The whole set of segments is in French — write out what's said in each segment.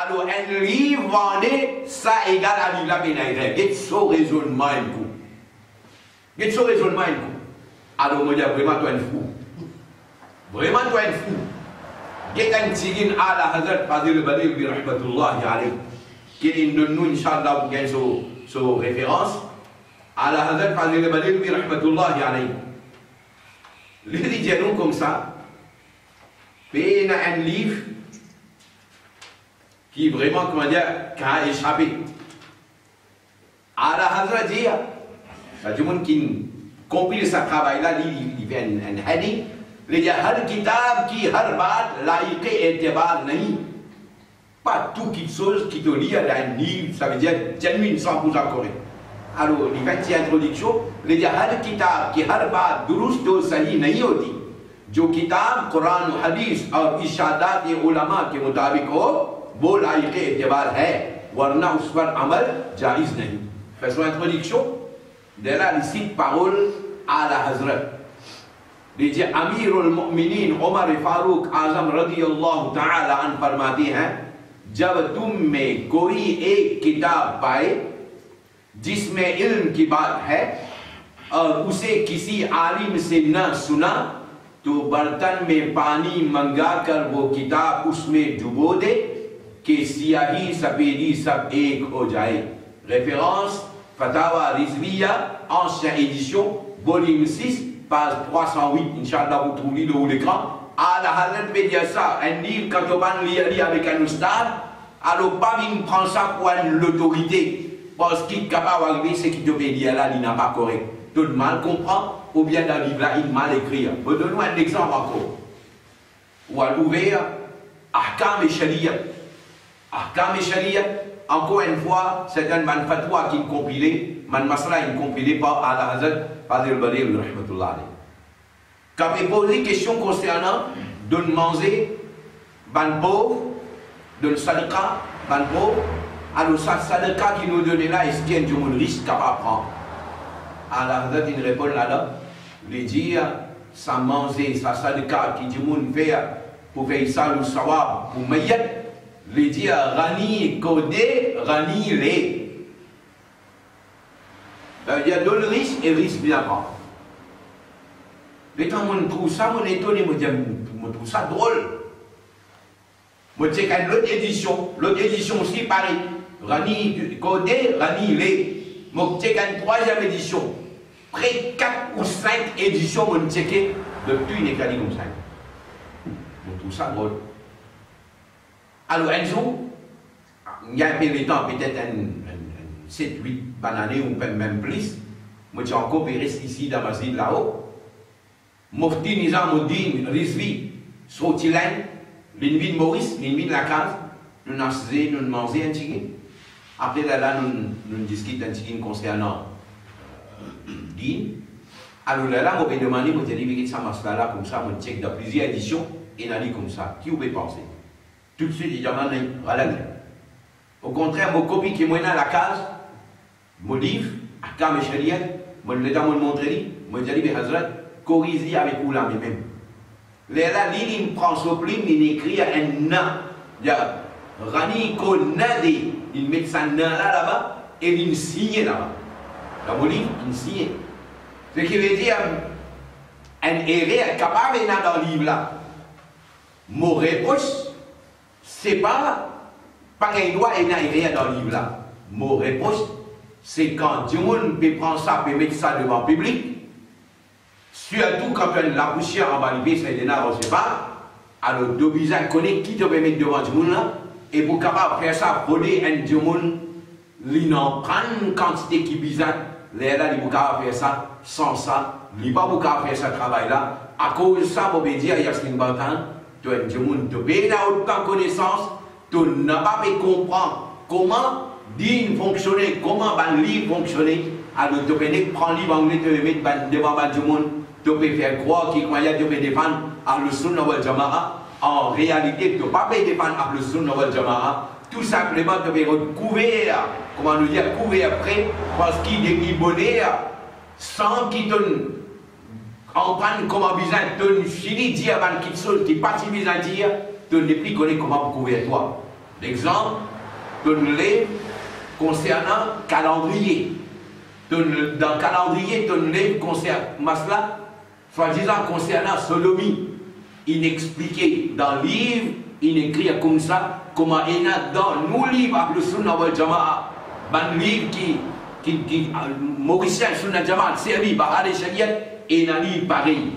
Alors, un livre vendé, ça égale à livre la pénalité. Qu'est-ce que ce raisonnement un coup? Qu'est-ce que ce raisonnement un coup? Alors, moi, je dis vraiment, toi, un fou. Vraiment, toi, un fou. Qu'est-ce qu'un tigin à la Hazrat Fadil Badil bi rahmatullahi alayhi? Qui est de nous, Inch'Allah, pour gagner son référence. À la Hazrat Fadil Badil bi rahmatullahi alayhi. Les gens comme ça, il y a un livre qui vraiment, comment dire, qui a échappé. À la Hazrat dit, il y a des gens qui compilent ce travail-là, il fait un hadith. Il y a un kitab qui har baat laïque et étibar nahi. Pas tout qui chose qui te lie à un livre, ça veut dire genuine 100% correct. Alors, il fait une introduction. Il y a un kitab qui har baat durust to sahi nahi hoti. जो किताब कुरान हदीस और इशादात उलमा के मुताबिक हो वो लायक एतबार है वरना उस पर अमल जायज नहीं. Faisons introduction de là il cite parole à la Hazrat. Il dit Amirul Mu'minin Omar Farouk Azam radiyallahu ta'ala an फरमाते हैं जब तुम में कोई एक किताब पाए जिसमें इल्म की बात है और उसे किसी आलिम से न सुना तो बर्तन में पानी मंगाकर वो किताब उसमें डुबो दे कि सियाही सफेदी सब एक हो जाए. Référence Fatawa Rizviya, ancienne édition, volume 6, page 308. Inch'Allah, vous trouvez le haut de l'écran. À la Hazrat veut dire ça, un livre, quand on va lire avec un ustad, alors pas il prend ça pour l'autorité. Parce qu'il est capable d'arriver, c'est qu'il devait dire là, il n'a pas correct. Tout le mal comprend. Ou bien dans le livre là, il mal écrit. Donne-nous un exemple encore. Ou à l'ouvert, Ahkam et Sharia. Ahkam et Sharia, encore une fois, c'est un man fatwa qui est compilé, man masla est compilé par Al Hazrat Fadil Badil rahmatullah alayhi. Quand il pose des questions concernant de manger, ban pauvre, de sadaqa, ban pauvre, alors ça sadaqa qui nous donne là, est-ce qu'il y a un risque capable de prendre? Alors, il répond là-là, il dit, ça manger, ça sadaka qui dit moun faire pour faire ça le sawab pour mayet, il dit, rani kodé, rani lé. Il y a deux risques et risques bien pas. Mais quand on trouve ça, on est étonné, on trouve ça drôle. Moi, c'est qu'une l'autre édition aussi pareil, rani kodé, rani lé. Moi, j'ai une troisième édition. Près de 4 ou 5 éditions, on checké depuis une école comme ça. On trouve ça drôle. Alors, un jour, il y a un peu de temps, peut-être 7, 8 années ou même plus. Moi, j'ai encore resté ici dans ma ville là-haut. Mufti Nizamuddin Rizvi, Sotilain, l'ennemi de Maurice, l'ennemi de la case, nous avons mangé un petit. Après là, nous discutons un petit concernant Din. Alors là, on m'a demandé, on m'a dit, ça marche là, comme ça, on check dans plusieurs éditions, et on a dit comme ça. Qui vous pouvez penser? Tout de suite, il y a un au contraire, mon copie qui est dans la case, mon livre, à Kam et Sharia, mon l'état m'a montré, mon dit, mais Hazrat, corrigez avec vous là, même. Là, il prend son plume, il écrit un na. Il y a Rani Ko Nade. Il met ça là-bas et il signe là-bas. Dans mon livre, il signe. Ce qui veut dire, un erreur capable dans le livre là. Mon réponse, c'est pas un droit et un erreur dans le livre là. Mon réponse, c'est quand tout le monde peut prendre ça et mettre ça devant le public. Surtout quand la poussière en bas du pays, c'est des nards, on ne sait pas. Alors, deux bizarres connaissent qui devait mettre devant tout le monde là. Et pour capable faire ça, voler un diamond, il n'en prend une quantité qui est bizarre. Là, il peut faire ça sans ça. Il ne peut pas faire ce travail-là. À cause de ça, on peut dire, il y a ce qui est important. Tu as un diamond, tu as autant de connaissances, tu n'as pas pu comprendre comment dire fonctionner, comment un livre fonctionner. Alors, tu peux prendre le livre anglais, tu peux mettre devant un diamond, tu peux faire croire qu'il croyait, tu peux défendre à le Sunnah wal Jama'a. En réalité, tu ne peux pas défendre le Sunnah wal Jama'a. Tout simplement, tu peux recouvrir, comment nous dire, couvrir après, parce qu'il est bonnet, sans qu'il te comprenne comment bizarre, tu ne finis dire avant qu'il saute, tu pas si bizarre dire, tu ne plus connais comment couvrir toi. L'exemple, donne-les concernant calendrier. Dans le calendrier, donne-les concernant Masla, soi-disant concernant sodomie. Inexpliqué dans le livre, il écrit comme ça, comment il y a dans nos livres, le Sunna wal Jama'a, un livre qui Mauricien Sunna Jama'a, servi par les Shariat, et il y a un livre pareil.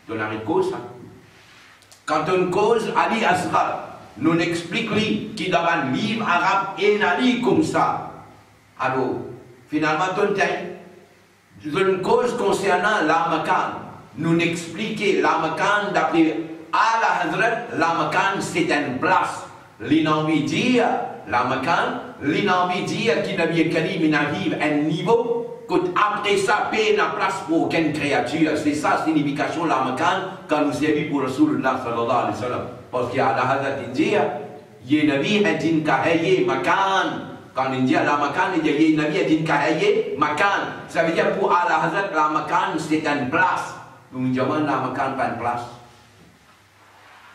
Donc, on a une cause, ça. Quand on cause, Ali Asrar, nous explique lui qui dans un livre arabe, et il y a un livre comme ça. Alors, finalement, une cause concernant l'Amakan. Nous expliquer l'Amakan d'après Ala Hazrat, l'Amakan c'est une place. L'inenvie dire, l'Amakan, l'inenvie dire qu'il Nabi Karim arrive à un niveau, qu'après ça, paye la place pour aucune créature. C'est ça la signification de l'Amakan quand nous avons vu pour Rasulullah sallallahu alayhi wa sallam. Parce qu'il y a Ala Hazrat dit, il y a Nabi Hadin Kahaye Makan. Quand on dit la makan, il y a Nabi Adin Kahaye, makan. Ça veut dire pour Ala Hazrat, la makan c'est une place. Nous disons la makan pas une place.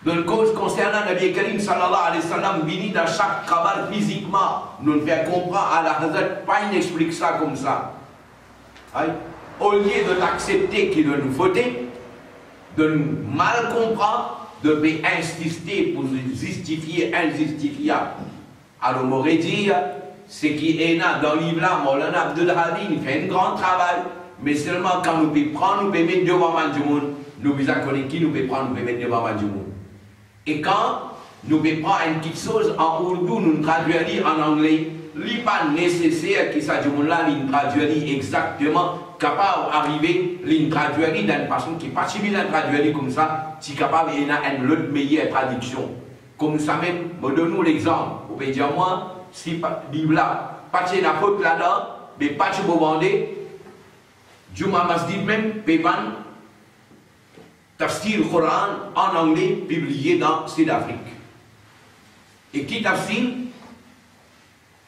Dans le cause concernant Nabi Karim sallallahu alayhi wa sallam, vini dans chaque cabal physiquement, nous nous fait comprendre Ala Hazrat, pas il explique ça comme ça. Au lieu de l'accepter qu'il doit nous fauter, de nous mal comprendre, de nous insister pour justifier injustifiable. Alors, m'aurait dit, ce qui est là dans le livre là, Maulana Abdul Hadi, il fait un grand travail, mais seulement quand nous pouvons prendre, nous pouvons mettre devant le monde, nous pouvons connaître qui nous pouvons prendre, nous pouvons mettre devant le monde. Et quand nous pouvons prendre une petite chose en ourdou, nous traduisons en anglais, il n'est pas nécessaire que ça monde là, nous traduisons exactement, capable d'arriver, nous traduisons d'une façon qui n'est pas si bien traduire comme ça, si capable d'y avoir une autre meilleure traduction. Comme ça même, me donne-nous l'exemple. Vous pouvez dire, moi, si livre là, pas de la faute là-dedans, mais pas de bombarder, Juma Masjid même, Pévan, Tafsir Coran en anglais, publié dans Sud-Afrique. Et qui tafsir?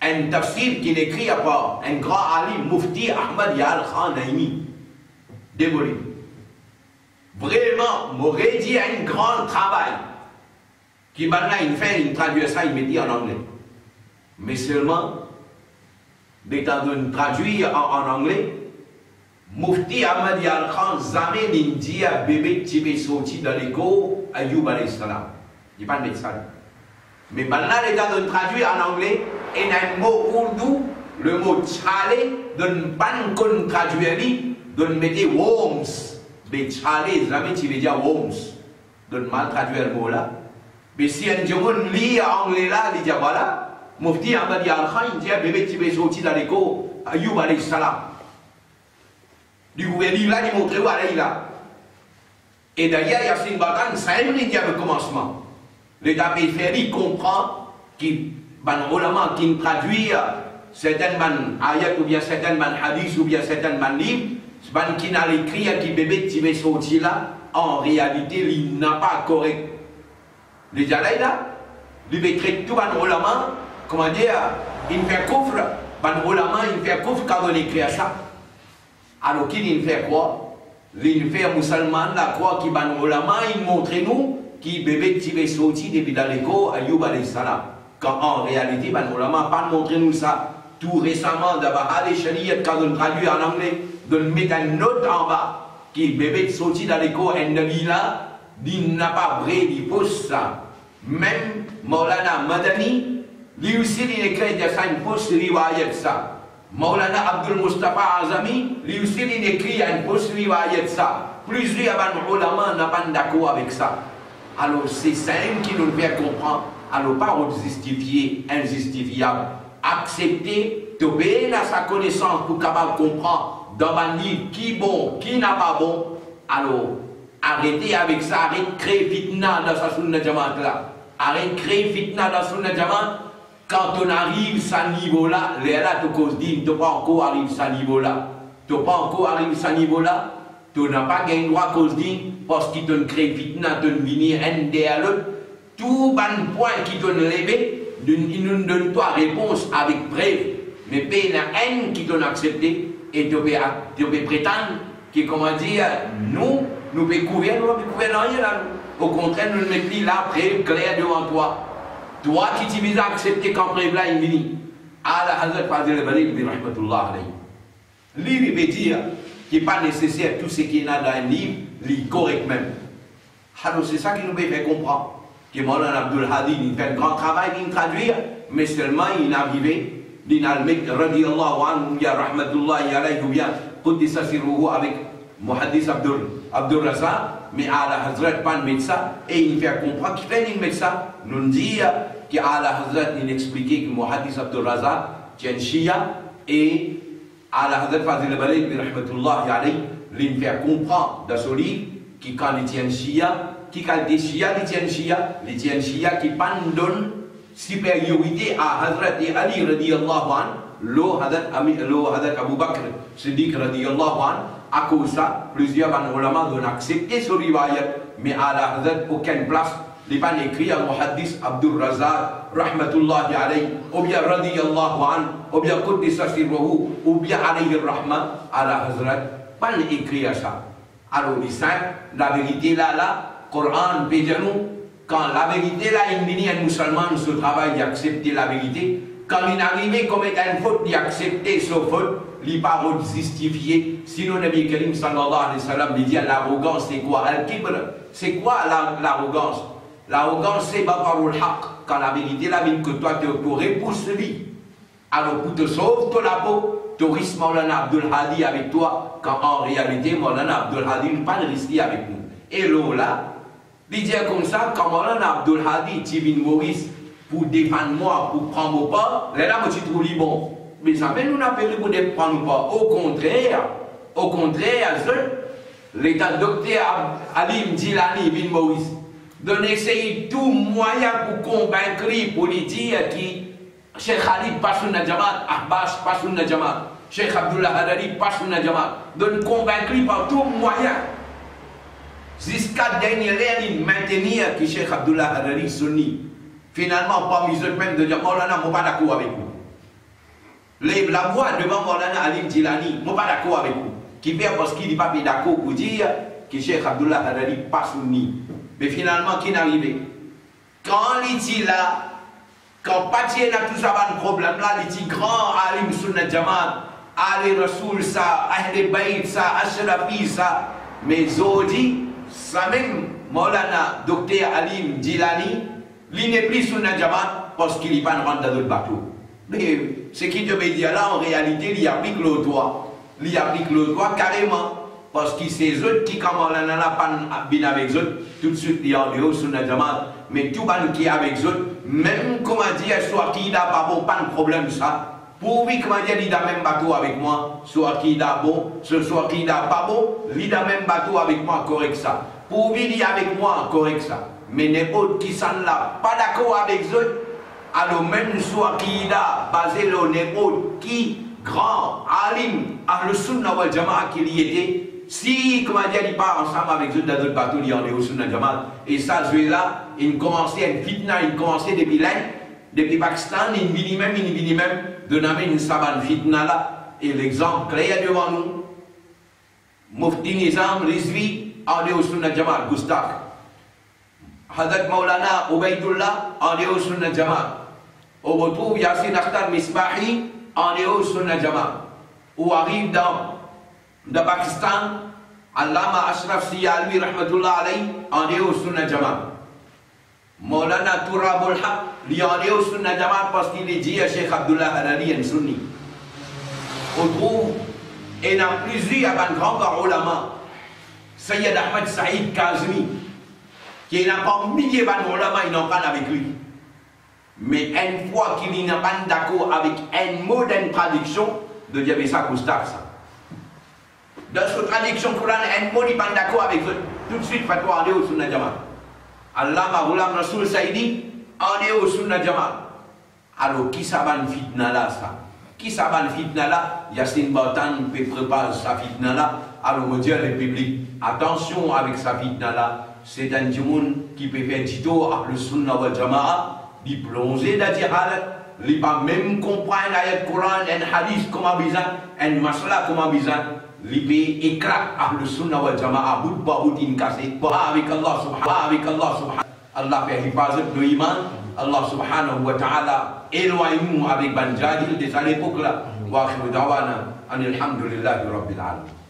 Un tafsir qui écrit à part un grand alim, Mufti Ahmad Yal Khan Naimi, démoli. Vraiment, m'aurait dit un grand travail. Qui maintenant il fait, il traduit ça, il me dit en anglais. Mais seulement, d'étant de traduire en anglais, Mufti Ahmad Yal Khan jamais il dit à bébé Tibé sorti dans l'écho, Ayoub alayhi salam. Il n'est pas de médecin. Mais maintenant, l'état de traduire en anglais, il y a un mot ourdou, le mot tchale, de ne pas qu'on traduire, de ne mettre worms. Mais tchale, jamais tu veux dire worms. De ne mal traduire le mot là. Mais si un jour lit en anglais là, il dit voilà, Mufti Ahmad Yal Khan, il dit bébé tu es sorti dans l'écho, Ayoub alayhi salam. Du gouvernement là, il montre où il là. Et d'ailleurs, Yassine Batan, ça aime dit le commencement. L'État périphérique comprend qu'il qui traduit certaines ayats ou bien certaines hadiths ou bien certaines livres, qui n'a écrit qui bébé tu es sorti là, en réalité, il n'a pas correct. Les jalais là, il traite tout ban ulama, comment dire, il fait coffre, ban ulama, il fait coffre quand on écrit ça. Alors qu'il fait quoi? Il fait musulman la croix qui ban ulama, il montre nous qui bébé tiré sorti depuis dans l'écho Ayoub alayhi salam. Quand en réalité, ban ulama pas montré nous ça. Tout récemment, d'abord, les Shariat, quand on traduit en anglais, de mettre une note en bas qui bébé sorti dans l'écho un nabi là, il n'a pas vrai, il pose ça. Même Maulana Madani, lui aussi il écrit de ça, il pose riwayat ça. Maulana Abdul Mustafa Azami, lui aussi il écrit une pose riwayat ça. Plusieurs ulama n'a pas d'accord avec ça. Alors c'est ça qui nous fait comprendre. Alors pas justifier injustifiable. Accepter, tomber à sa connaissance pour capable comprendre dans un livre qui est bon, qui n'a pas bon. Alors arrêtez avec ça, arrêtez de créer fitna dans sa sunna jamaat là. Arrêtez de créer fitna dans sa sunna jamaat. Quand on arrive à ce niveau-là, là, tu causes dit, tu n'as pas encore arrivé à ce niveau-là. Tu n'as pas encore arrivé à ce niveau-là. Tu n'as pas gagné droit à cause dit, parce qu'il te crée fitna, tu venir un derrière l'autre. Tout bon point qui te levé, il nous donne toi réponse avec preuve. Mais paye la haine qui t'ont accepté et tu peux prétendre que, comment dire, nous pouvons couvrir, nous ne pouvons couvrir rien là. Au contraire, nous ne mettons là, preuve claire devant toi. Toi qui t'y vis à accepter quand Prévla est venu. Ala Hazrat Fazil Balil, bi rahmatullah alayhi. Lui, il veut dire qu'il n'est pas nécessaire tout ce qui est dans un livre, lit correct même. Alors c'est ça qui nous fait comprendre. Que Maulana Abdul Hadi, il fait un grand travail de traduire, mais seulement il est arrivé, il a le mec, radiyallahu anhu, ya rahmatullahi alayhi, ou bien, Qudisa Sirruhu avec Muhaddis Abdul Razak, mais Ala Hazrat pas de médecin, et il fait comprendre qu'il fait un médecin, nous dit qu'Ala Hazrat il expliquait que Muhaddis Abdul Razak, c'est un Shia, et Ala Hazrat Fazil Balil, bi rahmatullahi alayhi, il fait comprendre dans ce livre, que quand il tient Shia, qui quand des Shia, les tiennent Shia qui donnent supériorité à Hazrat Ali radiyallahu anhu, lo Hazrat Abu Bakr Siddiq radiyallahu anhu, à cause de ça, plusieurs ulama ont accepté ce riwayat, mais à la Hazrat aucune place, les pas écrit à Muhaddis Abdul Razak rahmatullahi alayhi, ou bien radiyallahu anhu, ou bien Quddisa Sirruhu, ou bien alayhi rahma, à la Hazrat, pas écrit à ça. Alors, les saints, la vérité là, Coran, nous, quand la vérité là, il vient un musulman, ce travail d'accepter la vérité, quand il arrive comme une faute d'accepter ce faute, les paroles justifiées, sinon Nabi Karim sallallahu alayhi wa sallam dit l'arrogance, c'est quoi? Al-Kibr, c'est quoi l'arrogance? L'arrogance, c'est Baparul Haq, quand la vérité là vient que toi tu repousses lui. Alors pour te sauver ton la peau, tu risques Maulana Abdul Hadi avec toi, quand en réalité Maulana Abdul Hadi n'est pas risqué avec nous. Et là, il dit comme ça, quand Maulana Abdul Hadi, Tibin Maurice, pour défendre moi, pour prendre mon pas, là, moi, tu trouves bon. Mais ça fait nous n'appelle pour défendre pas. Au contraire, l'état docteur Alim Djilani bin Maurice, d'essayer tout moyen pour convaincre, pour lui dire qui Cheikh Khalid Passouna Jamaat, Abbas Passouna Jamaat, Cheikh Abdullah Hadari Passouna Jamaat, de nous convaincre par tout moyen. Jusqu'à dernier il maintenir que Cheikh Abdullah Hadari Sunni. Finalement, parmi eux même de dire Maulana, je ne suis pas d'accord avec vous. La voix devant Maulana Alim Djilani, je ne suis pas d'accord avec vous. Qui vient parce qu'il n'est pas d'accord pour dire que Cheikh Abdullah Hadari pas Sunni. Mais finalement, qui est arrivé? Quand il dit là, quand Patien a tout ça, un problème là, il dit grand Alim Sunna Jamaat, Ali Rasoul ça, Ahl Bayt ça, Ashrafi ça, mais Zodi, ça même, Maulana, Docteur Alim Djilani, il n'est plus Sunna Jamaat parce qu'il n'est pas rentré dans le bateau. Mais ce qui devait dire là, en réalité, il applique le droit. Il applique le droit carrément. Parce que c'est eux qui, comme on n'a pas bien avec eux, tout de suite, il y a un Sunna Jamaat. Mais tout le monde qui est avec eux, même comment dire, soit qui n'a pas bon, pas de problème ça. Pour lui, comment dire, il a même bateau avec moi, soit qui n'a bon, soit qui n'a pas bon, il a même bateau avec moi, correct ça. Pour lui, il est avec moi, correct ça. Mais n'importe qui s'en l'a pas d'accord avec eux, alors même soit qui a basé le n'importe qui, grand, alim, à le Sunna wal Jamaat qu'il y était, si, comment dire, il part ensemble avec eux dans notre bateau, il y en est au Sunna Jamaat. Et ça, je vais là, il commençait une fitna, il commençait depuis l'Inde, depuis Pakistan, il vit même, de nommer une savane fitna là. Et l'exemple clair devant nous, Mufti Nizam, Rizvi, en est au Sunna Jamaat, Gustave. Hazrat Maulana Ubaidullah, en est au Sunna Jamaat. On retrouve Yassin Akhtar Misbahi, en est au Sunna Jamaat. Ou arrive dans Pakistan, Allama Ashraf Siyalwi rahmatullah alayhi, en est au Sunna Jamaat. Maulana Turabul Haq, il en est au Sunna Jamaat parce qu'il est dit à Cheikh Abdullah Hadari un Sunni. On trouve, et il y a plusieurs grands ulama, Sayyid Ahmad Saïd Kazmi, qui n'a pas milliers d'ulama, ils n'ont pas avec lui. Mais une fois qu'il n'a pas d'accord avec un mot d'une traduction, de dire ça Gustave ça. Dans cette traduction Coran, un mot n'est pas d'accord avec eux. Tout de suite, fatwa aller au Sunna Jamaat. Allama Ghulam Rasoul Saïdi, on est au Sunna Jamaat. Alors, qui s'aban fitna là ça? Qui s'aban fitna là? Yassine Batan peut préparer sa fitna là. Alors, on dit à le public, attention avec sa fitna là. C'est un monde qui peut faire tito à le Sunna wal Jamaat. Il plonge dans la halat, il ne peut pas même comprendre l'ayat Coran, un hadith comme un bizarre, un masla comme un bizarre, il peut écraser le Sunna wal Jama'a, bout par bout, in cassé, avec Allah subhanahu. Allah fait hifazat de l'iman. Allah subhanahu wa ta'ala éloigne-nous avec Ban Jahil de cette époque-là. Wa akhiru da'wana anil hamdulillahi rabbil alamin.